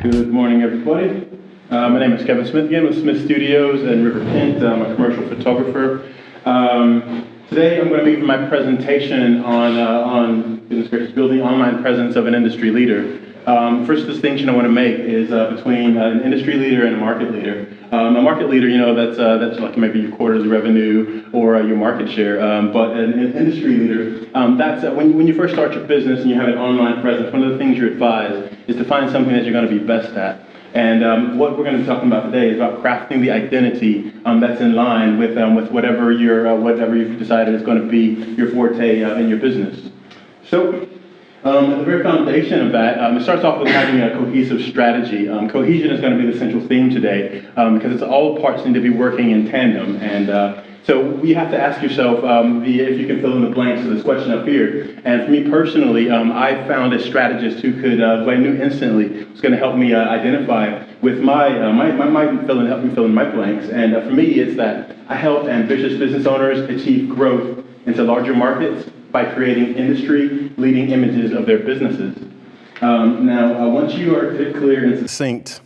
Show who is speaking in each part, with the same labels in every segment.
Speaker 1: Good morning, everybody. My name is Kevin Smith again with Smith Studios and River Pint. I'm a commercial photographer. Today I'm going to be giving my presentation on goodness gracious, building online presence of an industry leader. First distinction I want to make is between an industry leader and a market leader. A market leader, that's like maybe your quarterly revenue or your market share. But an industry leader, that's when you first start your business and you have an online presence. One of the things you're advised is to find something that you're going to be best at. And what we're going to be talking about today is about crafting the identity that's in line with whatever you've decided is going to be your forte in your business. So. At the very foundation of that, it starts off with having a cohesive strategy. Cohesion is going to be the central theme today because it's all parts need to be working in tandem. And so you have to ask yourself if you can fill in the blanks of this question up here. And for me personally, I found a strategist who could, who I knew instantly was going to help me identify with help me fill in my blanks. And for me, it's that I help ambitious business owners achieve growth into larger markets by creating industry-leading images of their businesses. Once you are clear and succinct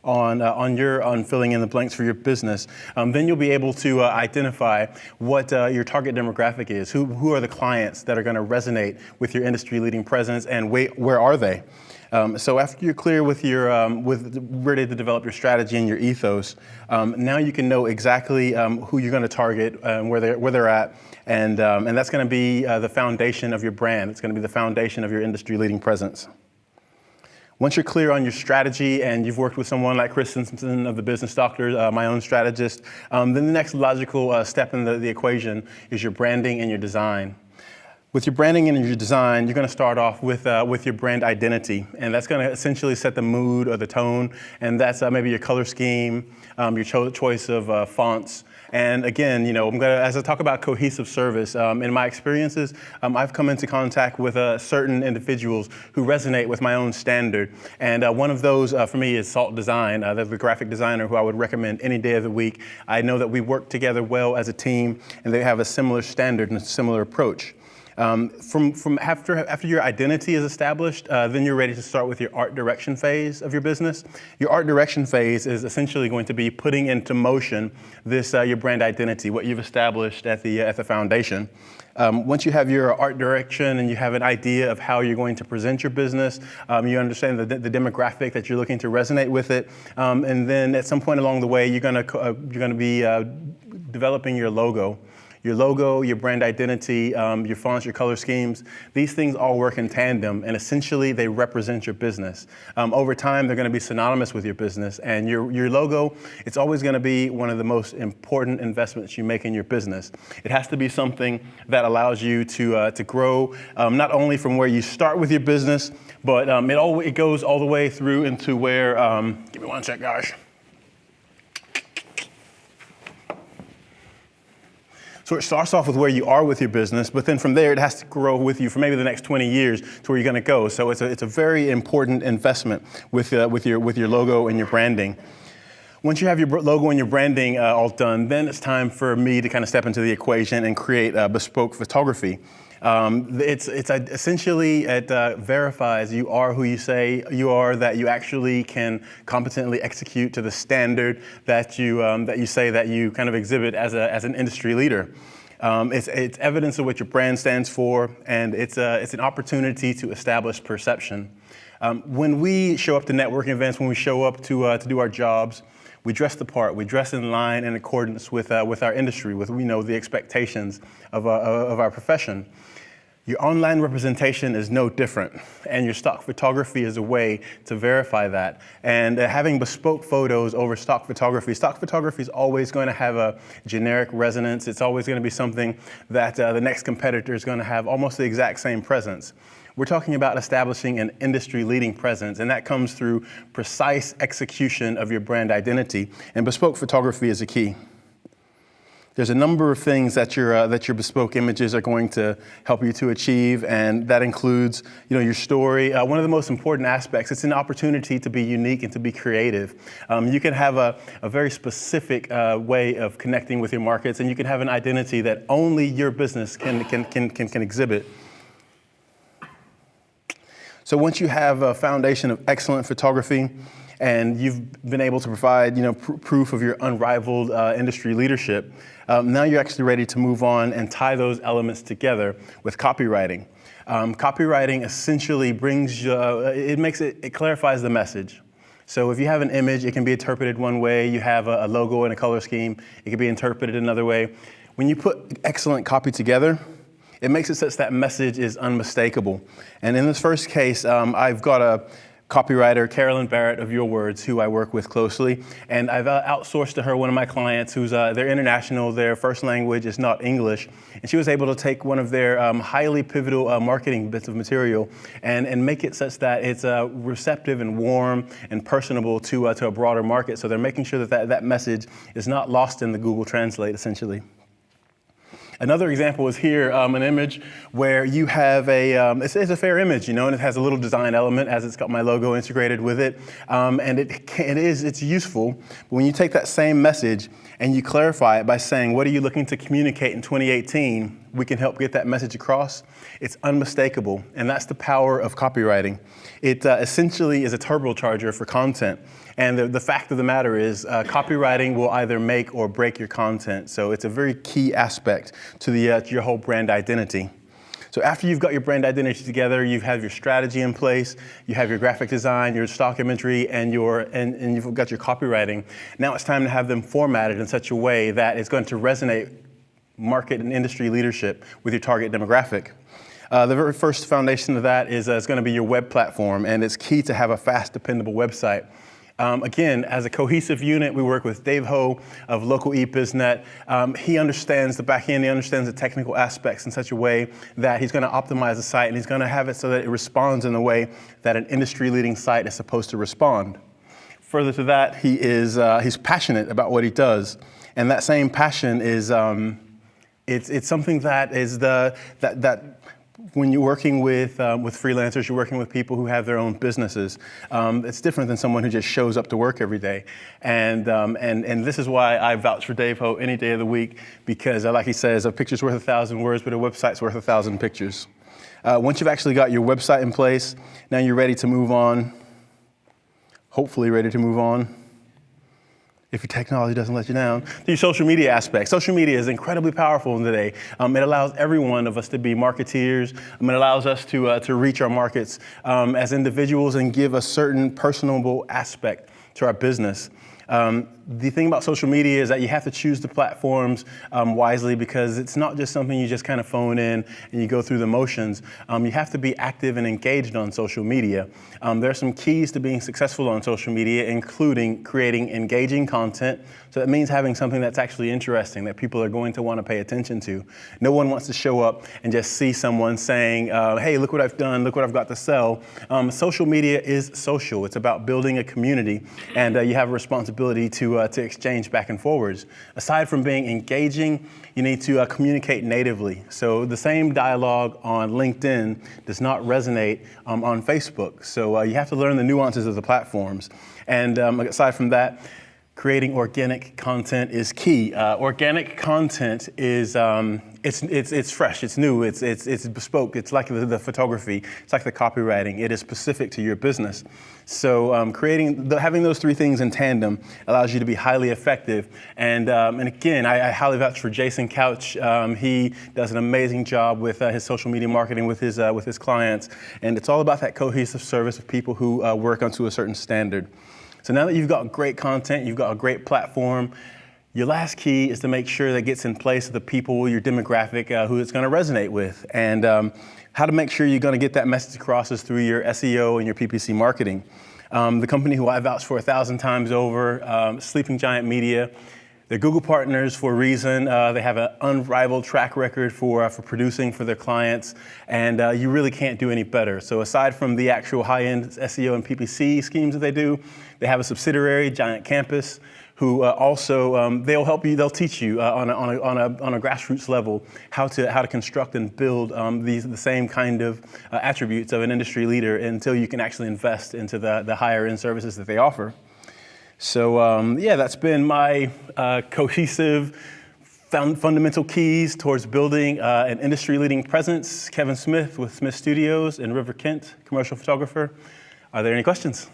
Speaker 1: on filling in the blanks for your business, then you'll be able to identify what your target demographic is. Who are the clients that are going to resonate with your industry-leading presence, and where are they? So after you're clear with ready to develop your strategy and your ethos, now you can know exactly who you're going to target and where they're at, and that's going to be the foundation of your brand. It's going to be the foundation of your industry-leading presence. Once you're clear on your strategy and you've worked with someone like Chris Simpson of the Business Doctors, my own strategist, then the next logical step in the equation is your branding and your design. With your branding and your design, you're going to start off with your brand identity, and that's going to essentially set the mood or the tone, and that's maybe your color scheme, your choice of fonts. And again, as I talk about cohesive service, in my experiences, I've come into contact with certain individuals who resonate with my own standard. And one of those for me is Salt Design, the graphic designer who I would recommend any day of the week. I know that we work together well as a team, and they have a similar standard and a similar approach. After your identity is established, then you're ready to start with your art direction phase of your business. Your art direction phase is essentially going to be putting into motion this your brand identity, what you've established at the foundation. Once you have your art direction and you have an idea of how you're going to present your business, you understand the demographic that you're looking to resonate with it, and then at some point along the way, you're going to be developing your logo. Your logo, your brand identity, your fonts, your color schemes, these things all work in tandem, and essentially they represent your business. Over time, they're going to be synonymous with your business, and your logo, it's always going to be one of the most important investments you make in your business. It has to be something that allows you to grow, not only from where you start with your business, but it goes all the way through into where, give me one sec, guys. So it starts off with where you are with your business, but then from there it has to grow with you for maybe the next 20 years to where you're going to go. So it's a very important investment with your logo and your branding. Once you have your logo and your branding all done, then it's time for me to kind of step into the equation and create bespoke photography. It's essentially it verifies you are who you say you are, that you actually can competently execute to the standard that you say that you kind of exhibit as an industry leader. It's evidence of what your brand stands for, and it's an opportunity to establish perception. When we show up to networking events, when we show up to do our jobs, we dress the part. We dress in line in accordance with our industry, with the expectations of our profession. Your online representation is no different, and your stock photography is a way to verify that. And having bespoke photos over stock photography is always going to have a generic resonance. It's always going to be something that the next competitor is going to have almost the exact same presence. We're talking about establishing an industry-leading presence, and that comes through precise execution of your brand identity, and bespoke photography is a key. There's a number of things that your bespoke images are going to help you to achieve, and that includes, your story. One of the most important aspects, it's an opportunity to be unique and to be creative. You can have a very specific way of connecting with your markets, and you can have an identity that only your business can exhibit. So once you have a foundation of excellent photography and you've been able to provide proof of your unrivaled industry leadership, now you're actually ready to move on and tie those elements together with copywriting. Copywriting essentially brings, it clarifies the message. So if you have an image, it can be interpreted one way. You have a logo and a color scheme, it can be interpreted another way. When you put excellent copy together, it makes it such that message is unmistakable. And in this first case, I've got a copywriter, Carolyn Barrett of Your Words, who I work with closely. And I've outsourced to her one of my clients who's, they're international, their first language is not English. And she was able to take one of their highly pivotal marketing bits of material and make it such that it's receptive and warm and personable to a broader market. So they're making sure that message is not lost in the Google Translate, essentially. Another example is here, an image where you have it's a fair image, and it has a little design element as it's got my logo integrated with it. And it's useful. But when you take that same message and you clarify it by saying, what are you looking to communicate in 2018? We can help get that message across. It's unmistakable. And that's the power of copywriting. It essentially is a turbocharger for content. And the fact of the matter is, copywriting will either make or break your content. So it's a very key aspect to your whole brand identity. So after you've got your brand identity together, you have your strategy in place, you have your graphic design, your stock imagery, and you've got your copywriting. Now it's time to have them formatted in such a way that it's going to resonate market and industry leadership with your target demographic. The very first foundation of that is it's going to be your web platform, and it's key to have a fast, dependable website. Again, as a cohesive unit, we work with Dave Ho of Local eBizNet. He understands the back end, he understands the technical aspects in such a way that he's going to optimize the site, and he's going to have it so that it responds in the way that an industry-leading site is supposed to respond. Further to that, he's passionate about what he does, and that same passion is it's something that is when you're working with freelancers, you're working with people who have their own businesses. It's different than someone who just shows up to work every day. And this is why I vouch for Dave Ho any day of the week, because like he says, a picture's worth 1,000 words, but a website's worth 1,000 pictures. Once you've actually got your website in place, now you're ready to move on, hopefully ready to move on, if your technology doesn't let you down, to your social media aspect. Social media is incredibly powerful today. It allows every one of us to be marketeers. It allows us to reach our markets as individuals and give a certain personable aspect to our business. The thing about social media is that you have to choose the platforms wisely, because it's not just something you just kind of phone in and you go through the motions. You have to be active and engaged on social media. There are some keys to being successful on social media, including creating engaging content. So that means having something that's actually interesting, that people are going to want to pay attention to. No one wants to show up and just see someone saying, hey, look what I've done, look what I've got to sell. Social media is social. It's about building a community, and you have a responsibility to exchange back and forwards. Aside from being engaging, you need to communicate natively. So the same dialogue on LinkedIn does not resonate on Facebook. So you have to learn the nuances of the platforms. And aside from that, creating organic content is key. Organic content is it's fresh, it's new, it's bespoke. It's like the photography, it's like the copywriting. It is specific to your business. So having those three things in tandem allows you to be highly effective. And again, I highly vouch for Jason Couch. He does an amazing job with his social media marketing with his clients. And it's all about that cohesive service of people who work onto a certain standard. So now that you've got great content, you've got a great platform, your last key is to make sure that gets in place of the people, your demographic, who it's going to resonate with. And how to make sure you're going to get that message across is through your SEO and your PPC marketing. The company who I vouch for 1,000 times over, Sleeping Giant Media, they're Google partners for a reason. They have an unrivaled track record for producing for their clients, and you really can't do any better. So aside from the actual high-end SEO and PPC schemes that they do, they have a subsidiary, Giant Campus, who also they'll help you. They'll teach you on a grassroots level how to construct and build the same kind of attributes of an industry leader until you can actually invest into the higher end services that they offer. So yeah, that's been my cohesive fundamental keys towards building an industry-leading presence. Kevin Smith with Smith Studios and River Kent, commercial photographer. Are there any questions?